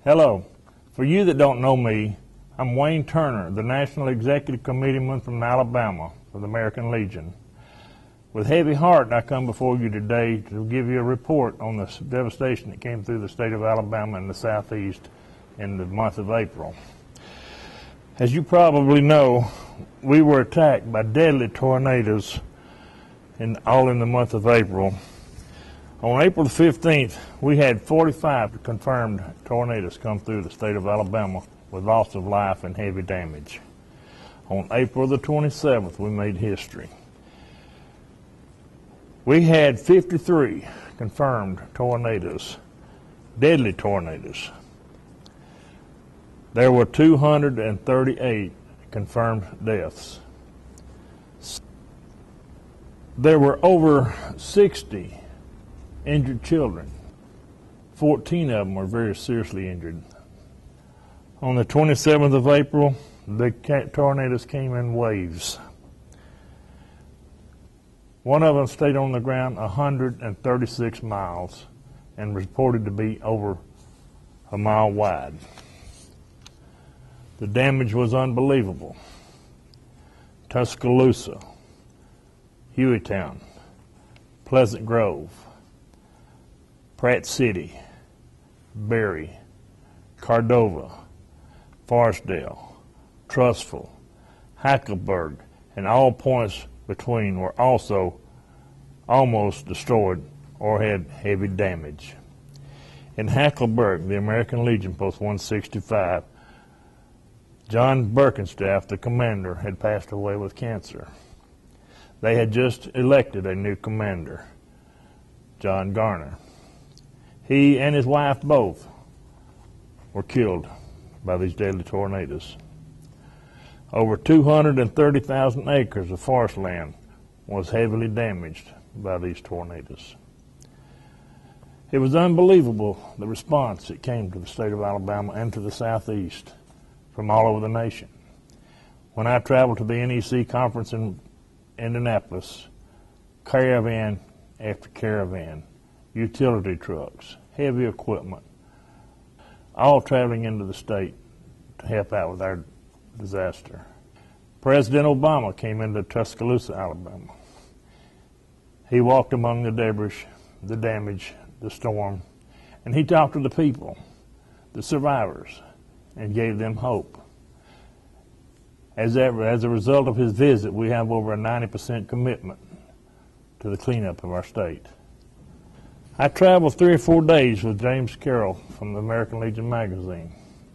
Hello. For you that don't know me, I'm Wayne Turner, the National Executive Committeeman from Alabama for the American Legion. With heavy heart, I come before you today to give you a report on the devastation that came through the state of Alabama and the southeast in the month of April. As you probably know, we were attacked by deadly tornadoes all in the month of April. On April the 15th, we had 45 confirmed tornadoes come through the state of Alabama with loss of life and heavy damage. On April the 27th, we made history. We had 53 confirmed tornadoes, deadly tornadoes. There were 238 confirmed deaths. There were over 60 injured children. 14 of them were very seriously injured. On the 27th of April, the tornadoes came in waves. One of them stayed on the ground 136 miles and reported to be over a mile wide. The damage was unbelievable. Tuscaloosa, Hueytown, Pleasant Grove, Pratt City, Berry, Cordova, Forestdale, Trussville, Hackleburg, and all points between were also almost destroyed or had heavy damage. In Hackleburg, the American Legion Post 165, John Birkenstaff, the commander, had passed away with cancer. They had just elected a new commander, John Garner. He and his wife both were killed by these deadly tornadoes. Over 230,000 acres of forest land was heavily damaged by these tornadoes. It was unbelievable, the response that came to the state of Alabama and to the southeast from all over the nation. When I traveled to the NEC conference in Indianapolis, caravan after caravan, utility trucks, heavy equipment, all traveling into the state to help out with our disaster. President Obama came into Tuscaloosa, Alabama. He walked among the debris, the damage, the storm, and he talked to the people, the survivors, and gave them hope. As a result of his visit, we have over a 90% commitment to the cleanup of our state. I traveled 3 or 4 days with James Carroll from the American Legion magazine.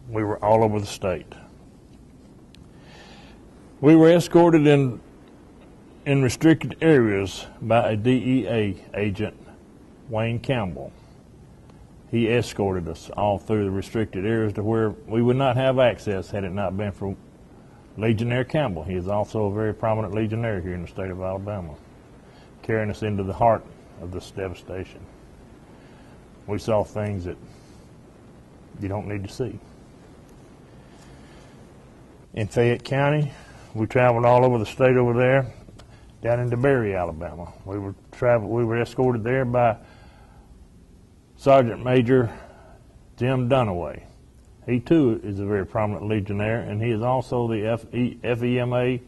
We were all over the state. We were escorted in restricted areas by a DEA agent, Wayne Campbell. He escorted us all through the restricted areas to where we would not have access had it not been for Legionnaire Campbell. He is also a very prominent Legionnaire here in the state of Alabama, carrying us into the heart of this devastation. We saw things that you don't need to see. In Fayette County, we traveled all over the state over there, down into Berry, Alabama. We were escorted there by Sergeant Major Jim Dunaway. He too is a very prominent Legionnaire, and he is also the FEMA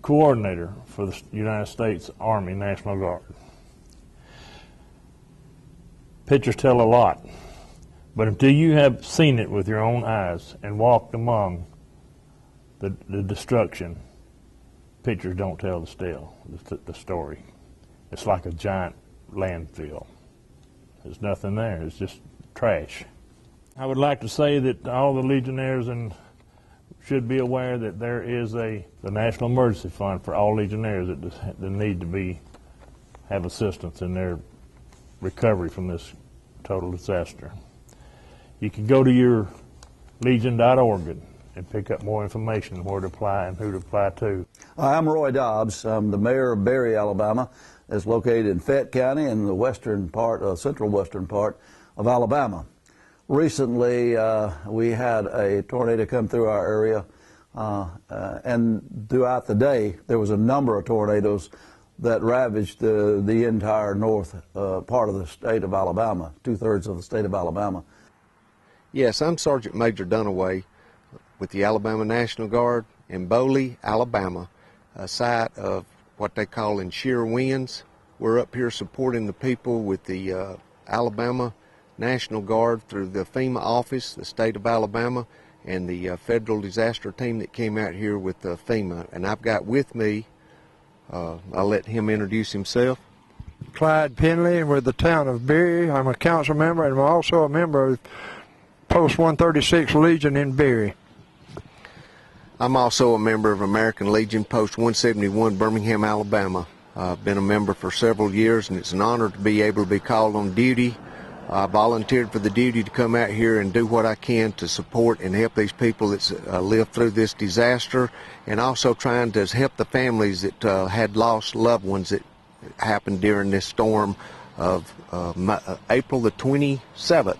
coordinator for the United States Army National Guard. Pictures tell a lot, but until you have seen it with your own eyes and walked among the destruction, pictures don't tell the story. It's like a giant landfill. There's nothing there. It's just trash. I would like to say that all the Legionnaires should be aware that there is the National Emergency Fund for all Legionnaires that need to have assistance in their recovery from this total disaster. You can go to your legion.org and pick up more information on where to apply and who to apply to. I'm Roy Dobbs. I'm the mayor of Berry, Alabama. It's located in Fayette County in the western part, central western part of Alabama. Recently, we had a tornado come through our area, and throughout the day, there was a number of tornadoes that ravaged the entire north part of the state of Alabama, 2/3 of the state of Alabama. Yes, I'm Sergeant Major Dunaway with the Alabama National Guard in Boley, Alabama, a site of what they call in sheer winds. We're up here supporting the people with the Alabama National Guard through the FEMA office, the state of Alabama, and the federal disaster team that came out here with FEMA. And I've got with me, I'll let him introduce himself. Clyde Penley with the town of Berry. I'm a council member, and I'm also a member of Post 136 Legion in Berry. I'm also a member of American Legion Post 171 Birmingham, Alabama. I've been a member for several years, and it's an honor to be able to be called on duty. I volunteered for the duty to come out here and do what I can to support and help these people that lived through this disaster, and also trying to help the families that had lost loved ones that happened during this storm of April the 27th.